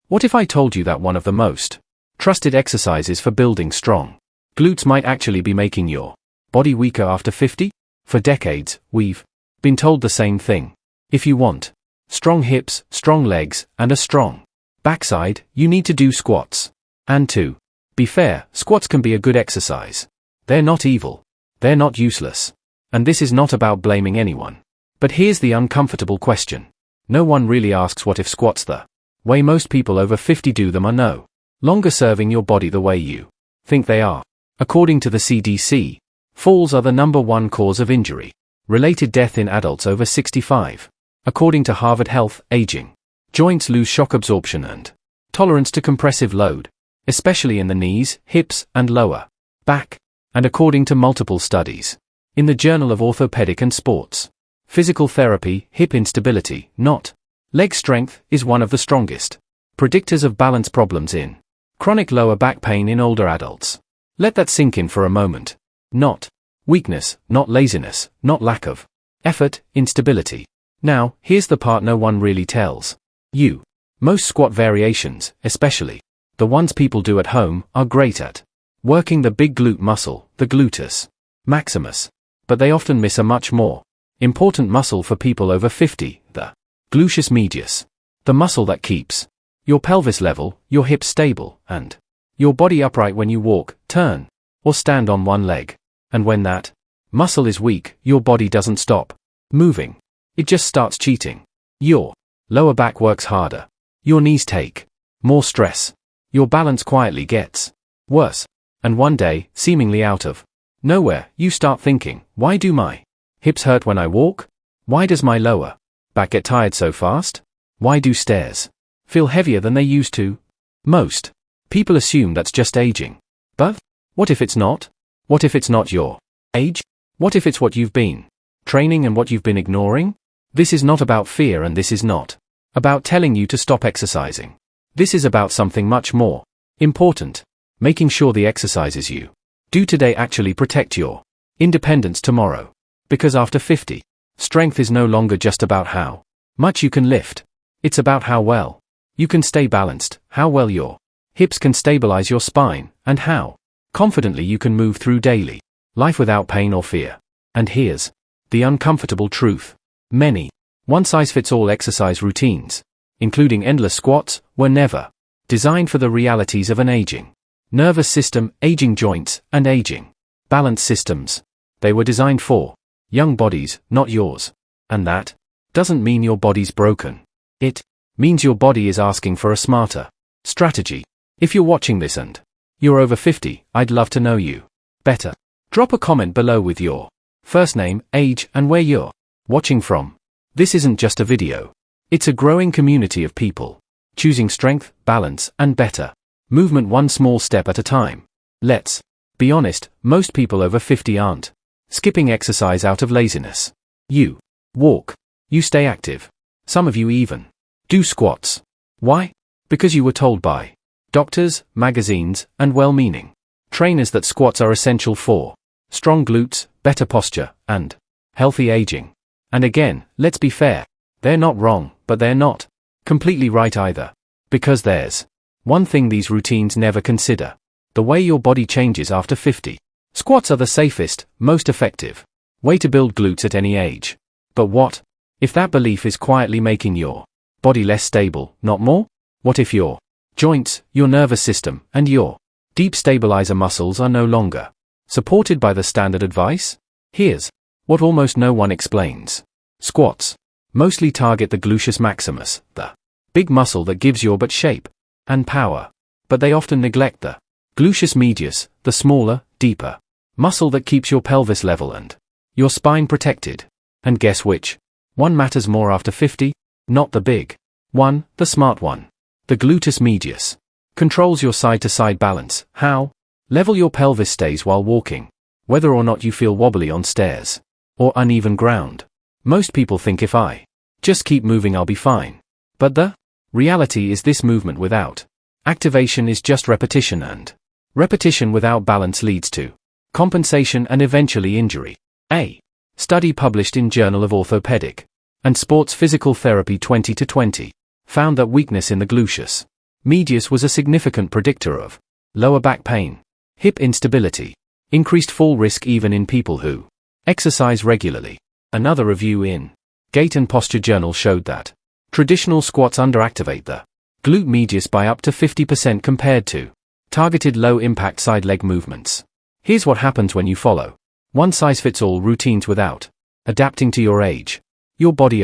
What if I told you that one of the most trusted exercises for building strong glutes might actually be making your body weaker after 50? For decades, we've been told the same thing. If you want strong hips, strong legs, and a strong backside, you need to do squats. And to be fair, squats can be a good exercise. They're not evil. They're not useless. And this is not about blaming anyone. But here's the uncomfortable question. No one really asks what if squats the way most people over 50 do them are no longer serving your body the way you think they are. According to the CDC, falls are the #1 cause of injury-related death in adults over 65. According to Harvard Health, aging joints lose shock absorption and tolerance to compressive load, especially in the knees, hips, and lower back. And according to multiple studies in the Journal of Orthopedic and Sports Physical Therapy, hip instability, not leg strength, is one of the strongest predictors of balance problems in chronic lower back pain in older adults. Let that sink in for a moment. Not weakness, not laziness, not lack of effort, instability. Now, here's the part no one really tells you. Most squat variations, especially the ones people do at home, are great at working the big glute muscle, the gluteus maximus. But they often miss a much more important muscle for people over 50, the gluteus medius. The muscle that keeps your pelvis level, your hips stable, and your body upright when you walk, turn, or stand on one leg. And when that muscle is weak, your body doesn't stop moving. It just starts cheating. Your lower back works harder. Your knees take more stress. Your balance quietly gets worse. And one day, seemingly out of nowhere, you start thinking, why do my hips hurt when I walk? Why does my lower back get tired so fast? Why do stairs feel heavier than they used to? Most people assume that's just aging. But what if it's not? What if it's not your age? What if it's what you've been training and what you've been ignoring? This is not about fear, and this is not about telling you to stop exercising. This is about something much more important. Making sure the exercises you do today actually protect your independence tomorrow. Because after 50, strength is no longer just about how much you can lift. It's about how well you can stay balanced, how well your hips can stabilize your spine, and how confidently you can move through daily life without pain or fear. And here's the uncomfortable truth. Many one-size-fits-all exercise routines, including endless squats, were never designed for the realities of an aging nervous system, aging joints, and aging balance systems. They were designed for young bodies, not yours. And that doesn't mean your body's broken. It means your body is asking for a smarter strategy. If you're watching this and you're over 50, I'd love to know you better. Drop a comment below with your first name, age, and where you're watching from. This isn't just a video. It's a growing community of people choosing strength, balance, and better movement one small step at a time. Let's be honest, most people over 50 aren't skipping exercise out of laziness. You walk. You stay active. Some of you even do squats. Why? Because you were told by doctors, magazines, and well-meaning trainers that squats are essential for strong glutes, better posture, and healthy aging. And again, let's be fair. They're not wrong, but they're not completely right either. Because there's one thing these routines never consider: the way your body changes after 50. Squats are the safest, most effective way to build glutes at any age. But what if that belief is quietly making your body less stable, not more? What if your joints, your nervous system, and your deep stabilizer muscles are no longer supported by the standard advice? Here's what almost no one explains. Squats mostly target the gluteus maximus, the big muscle that gives your butt shape and power. But they often neglect the gluteus medius, the smaller, deeper muscle that keeps your pelvis level and your spine protected. And guess which one matters more after 50? Not the big one, the smart one. The gluteus medius controls your side-to-side balance, how level your pelvis stays while walking, whether or not you feel wobbly on stairs or uneven ground. Most people think if I just keep moving I'll be fine. But the reality is this movement without activation is just repetition, and repetition without balance leads to compensation and eventually injury. A study published in Journal of Orthopedic and Sports Physical Therapy 2020 found that weakness in the gluteus medius was a significant predictor of lower back pain, hip instability, increased fall risk even in people who exercise regularly. Another review in Gait and Posture Journal showed that traditional squats underactivate the glute medius by up to 50% compared to targeted low-impact side leg movements. Here's what happens when you follow one-size-fits-all routines without adapting to your age. Your body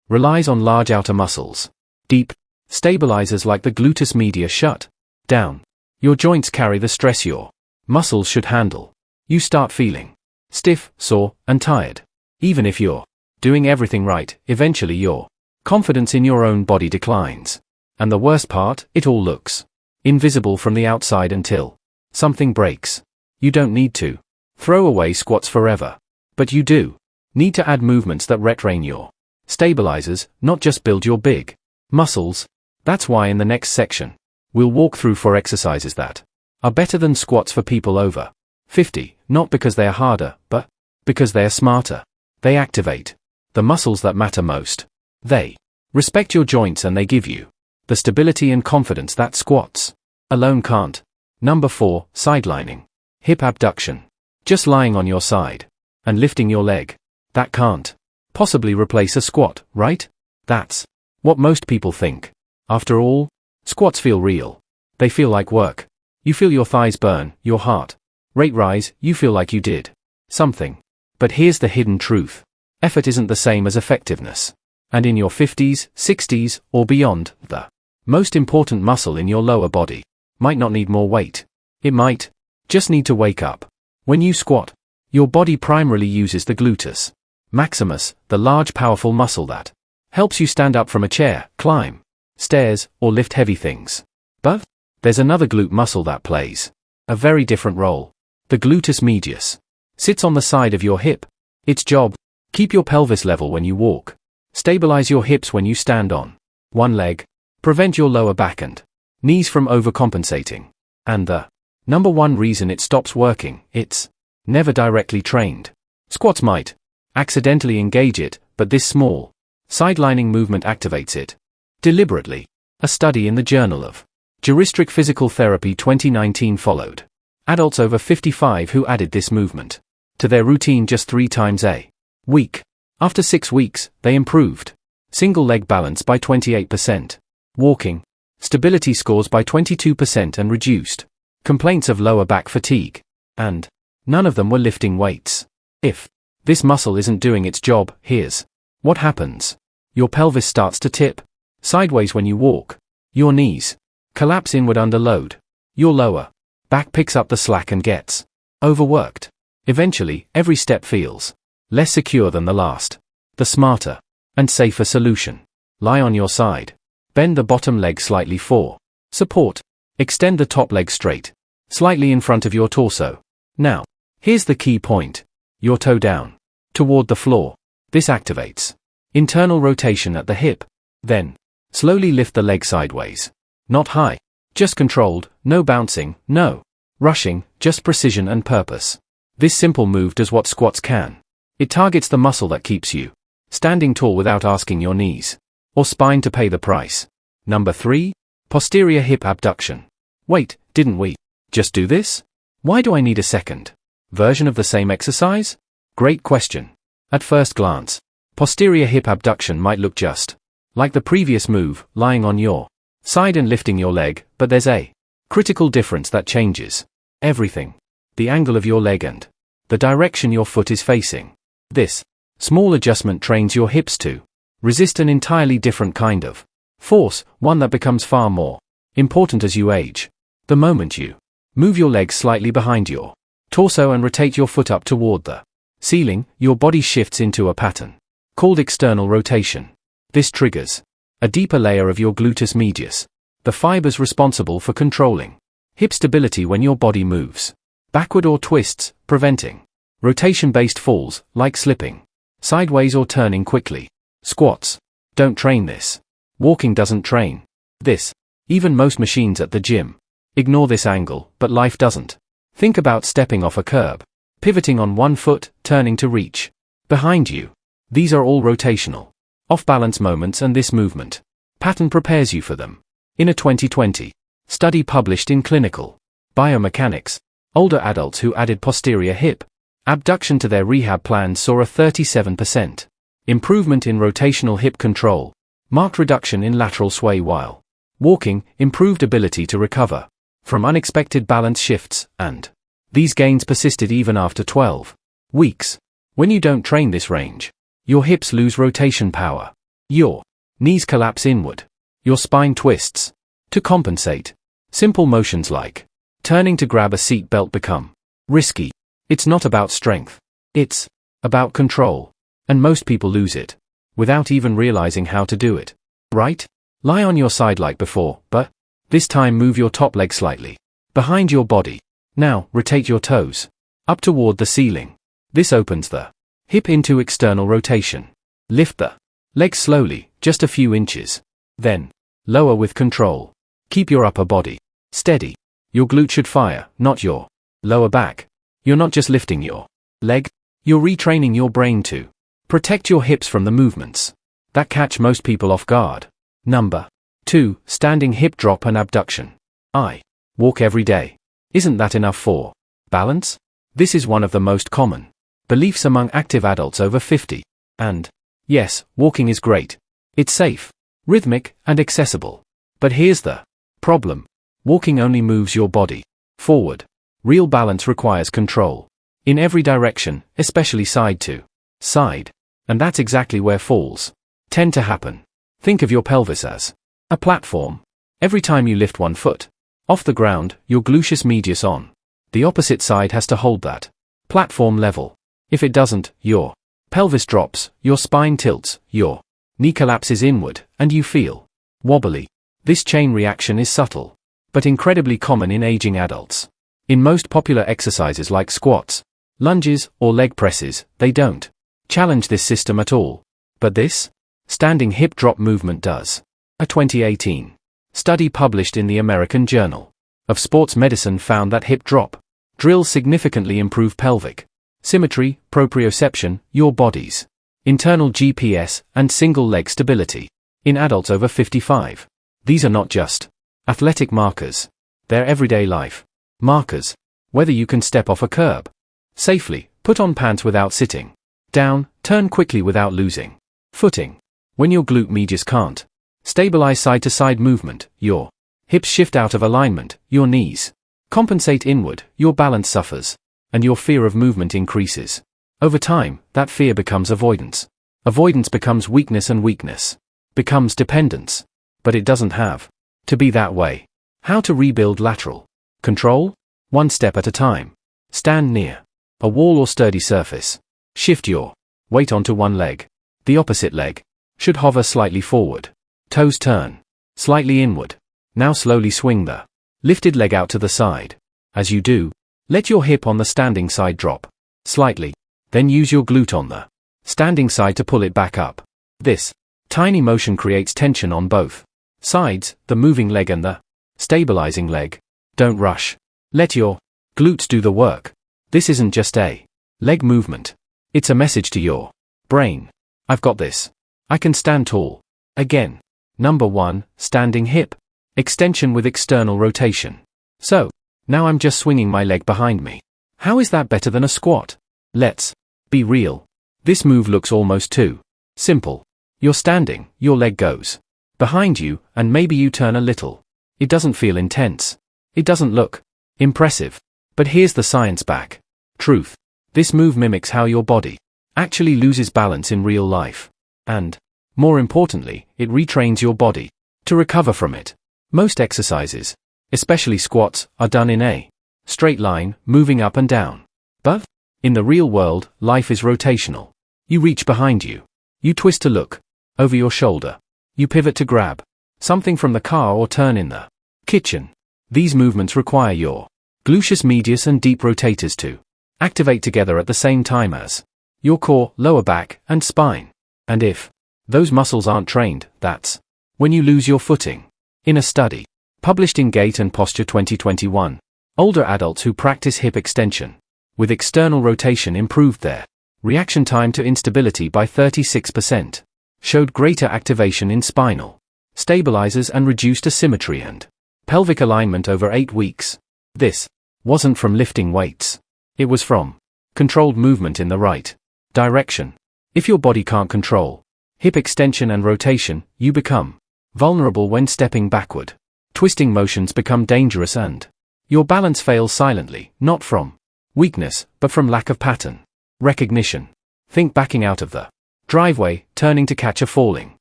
relies on large outer muscles. Deep stabilizers like the gluteus medius shut down. Your joints carry the stress your muscles should handle. You start feeling stiff, sore, and tired. Even if you're doing everything right, eventually your confidence in your own body declines. And the worst part, it all looks invisible from the outside until something breaks. You don't need to throw away squats forever. But you do need to add movements that retrain your stabilizers, not just build your big muscles. That's why in the next section, we'll walk through 4 exercises that are better than squats for people over 50, not because they are harder, but because they are smarter. They activate the muscles that matter most. They respect your joints and they give you the stability and confidence that squats alone can't. Number 4, sidelining. Hip abduction. Just lying on your side and lifting your leg. That can't possibly replace a squat, right? That's what most people think. After all, squats feel real. They feel like work. You feel your thighs burn, your heart rate rise, you feel like you did something. But here's the hidden truth. Effort isn't the same as effectiveness. And in your 50s, 60s, or beyond, the most important muscle in your lower body might not need more weight. It might just need to wake up. When you squat, your body primarily uses the gluteus maximus, the large powerful muscle that helps you stand up from a chair, climb stairs, or lift heavy things. But there's another glute muscle that plays a very different role. The gluteus medius sits on the side of your hip. Its job: keep your pelvis level when you walk, stabilize your hips when you stand on one leg, prevent your lower back and knees from overcompensating. And the number one reason it stops working, it's never directly trained. Squats might accidentally engage it, but this small sidelining movement activates it deliberately. A study in the Journal of Geriatric Physical Therapy 2019 followed adults over 55 who added this movement to their routine just 3 times a week. After 6 weeks, they improved single leg balance by 28%, walking stability scores by 22%, and reduced complaints of lower back fatigue. And none of them were lifting weights. If this muscle isn't doing its job, here's what happens. Your pelvis starts to tip sideways when you walk. Your knees collapse inward under load. Your lower back picks up the slack and gets overworked. Eventually, every step feels less secure than the last. The smarter and safer solution: lie on your side. Bend the bottom leg slightly for support. Extend the top leg straight, slightly in front of your torso. Now, here's the key point. Your toe down toward the floor. This activates internal rotation at the hip. Then, slowly lift the leg sideways. Not high, just controlled, no bouncing, no rushing, just precision and purpose. This simple move does what squats can. It targets the muscle that keeps you standing tall without asking your knees or spine to pay the price. Number 3, posterior hip abduction. Wait, didn't we just do this? Why do I need a second version of the same exercise? Great question. At first glance, posterior hip abduction might look just like the previous move, lying on your side and lifting your leg, but there's a critical difference that changes everything: the angle of your leg and the direction your foot is facing. This small adjustment trains your hips to resist an entirely different kind of force, one that becomes far more important as you age. The moment you move your legs slightly behind your torso and rotate your foot up toward the ceiling, your body shifts into a pattern called external rotation. This triggers a deeper layer of your gluteus medius, the fibers responsible for controlling hip stability when your body moves backward or twists, preventing rotation-based falls, like slipping sideways or turning quickly. Squats don't train this. Walking doesn't train this. Even most machines at the gym ignore this angle, but life doesn't. Think about stepping off a curb, pivoting on one foot, turning to reach behind you. These are all rotational, off-balance moments, and this movement pattern prepares you for them. In a 2020 study published in Clinical Biomechanics, older adults who added posterior hip abduction to their rehab plans saw a 37% improvement in rotational hip control, marked reduction in lateral sway while walking, improved ability to recover from unexpected balance shifts, and these gains persisted even after 12 weeks. When you don't train this range, your hips lose rotation power. Your knees collapse inward. Your spine twists. To compensate, simple motions like turning to grab a seat belt become risky. It's not about strength. It's about control. And most people lose it without even realizing how to do it. Right? Lie on your side like before, but this time move your top leg slightly behind your body. Now, rotate your toes up toward the ceiling. This opens the hip into external rotation. Lift the legs slowly, just a few inches. Then, lower with control. Keep your upper body steady. Your glute should fire, not your lower back. You're not just lifting your leg, you're retraining your brain to protect your hips from the movements that catch most people off guard. Number 2. Standing hip drop and abduction. I walk every day. Isn't that enough for balance? This is one of the most common beliefs among active adults over 50. And yes, walking is great. It's safe, rhythmic, and accessible. But here's the problem. Walking only moves your body forward. Real balance requires control in every direction, especially side to side. And that's exactly where falls tend to happen. Think of your pelvis as a platform. Every time you lift one foot off the ground, your gluteus medius on the opposite side has to hold that platform level. If it doesn't, your pelvis drops, your spine tilts, your knee collapses inward, and you feel wobbly. This chain reaction is subtle, but incredibly common in aging adults. In most popular exercises like squats, lunges, or leg presses, they don't challenge this system at all. But this standing hip drop movement does. A 2018 study published in the American Journal of Sports Medicine found that hip drop drills significantly improve pelvic symmetry, proprioception, your body's internal GPS, and single leg stability in adults over 55. These are not just athletic markers. They're everyday life markers. Whether you can step off a curb safely, put on pants without sitting down, turn quickly without losing footing. When your glute medius can't stabilize side-to-side movement, your hips shift out of alignment, your knees compensate inward, your balance suffers, and your fear of movement increases. Over time, that fear becomes avoidance. Avoidance becomes weakness, and weakness becomes dependence. But it doesn't have to be that way. How to rebuild lateral control? One step at a time. Stand near a wall or sturdy surface. Shift your weight onto one leg. The opposite leg should hover slightly forward. Toes turn slightly inward. Now slowly swing the lifted leg out to the side. As you do, let your hip on the standing side drop slightly. Then use your glute on the standing side to pull it back up. This tiny motion creates tension on both sides, the moving leg and the stabilizing leg. Don't rush. Let your glutes do the work. This isn't just a leg movement. It's a message to your brain. I've got this. I can stand tall. Again. Number 1, standing hip extension with external rotation. So, now I'm just swinging my leg behind me. How is that better than a squat? Let's be real. This move looks almost too simple. You're standing, your leg goes behind you, and maybe you turn a little. It doesn't feel intense. It doesn't look impressive. But here's the science back. Truth. This move mimics how your body actually loses balance in real life. And, more importantly, it retrains your body to recover from it. Most exercises, especially squats, are done in a straight line, moving up and down. But, in the real world, life is rotational. You reach behind you. You twist to look over your shoulder. You pivot to grab something from the car or turn in the kitchen. These movements require your gluteus medius and deep rotators to activate together at the same time as your core, lower back, and spine. And if those muscles aren't trained, that's when you lose your footing. In a study published in Gait and Posture 2021, older adults who practice hip extension with external rotation improved their reaction time to instability by 36%, showed greater activation in spinal stabilizers and reduced asymmetry and pelvic alignment over 8 weeks. This wasn't from lifting weights. It was from controlled movement in the right direction. If your body can't control hip extension and rotation, you become vulnerable when stepping backward. Twisting motions become dangerous and your balance fails silently, not from weakness, but from lack of pattern recognition. Think backing out of the driveway, turning to catch a falling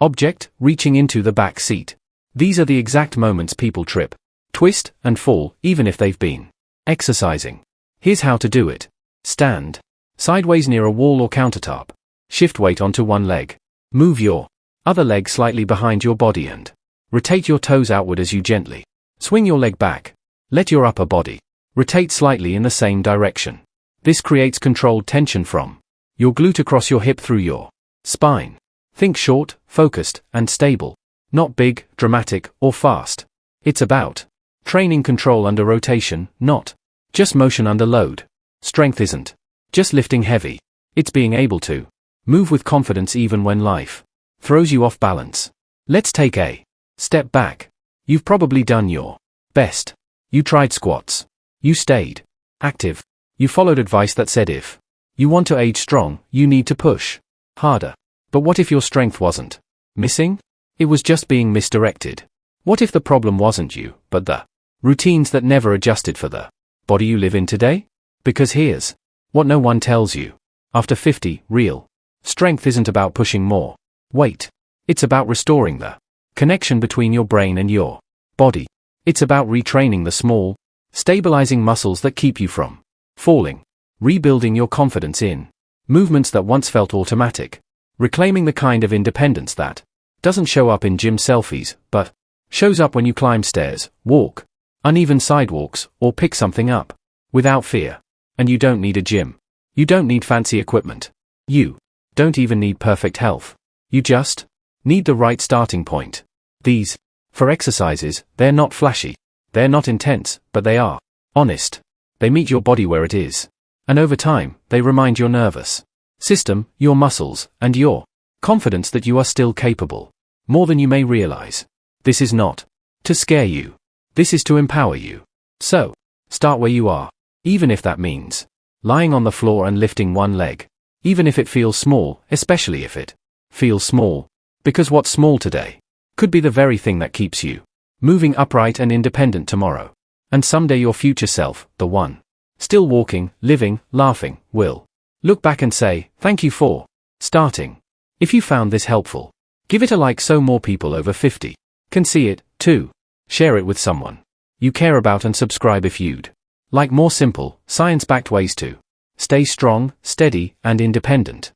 object, reaching into the back seat. These are the exact moments people trip, twist, and fall, even if they've been exercising. Here's how to do it. Stand sideways near a wall or countertop. Shift weight onto one leg. Move your other leg slightly behind your body and rotate your toes outward as you gently swing your leg back. Let your upper body rotate slightly in the same direction. This creates controlled tension from your glute across your hip through your spine. Think short, focused, and stable. Not big, dramatic, or fast. It's about training control under rotation, not just motion under load. Strength isn't just lifting heavy. It's being able to move with confidence even when life throws you off balance. Let's take a step back. You've probably done your best. You tried squats. You stayed active. You followed advice that said if you want to age strong, you need to push harder. But what if your strength wasn't missing? It was just being misdirected. What if the problem wasn't you, but the routines that never adjusted for the body you live in today? Because here's what no one tells you. After 50, real strength isn't about pushing more weight. It's about restoring the connection between your brain and your body. It's about retraining the small, stabilizing muscles that keep you from falling, rebuilding your confidence in movements that once felt automatic, reclaiming the kind of independence that doesn't show up in gym selfies, but shows up when you climb stairs, walk uneven sidewalks, or pick something up without fear. And you don't need a gym. You don't need fancy equipment. You don't even need perfect health. You just need the right starting point. These for exercises, they're not flashy. They're not intense, but they are honest. They meet your body where it is. And over time, they remind your nervous system, your muscles, and your confidence that you are still capable. More than you may realize. This is not to scare you. This is to empower you. So, start where you are. Even if that means lying on the floor and lifting one leg. Even if it feels small, especially if it feels small. Because what's small today could be the very thing that keeps you moving upright and independent tomorrow. And someday your future self, the one still walking, living, laughing, will look back and say, thank you for starting. If you found this helpful, give it a like so more people over 50 can see it, too. Share it with someone you care about and subscribe if you'd like more simple, science-backed ways to stay strong, steady, and independent.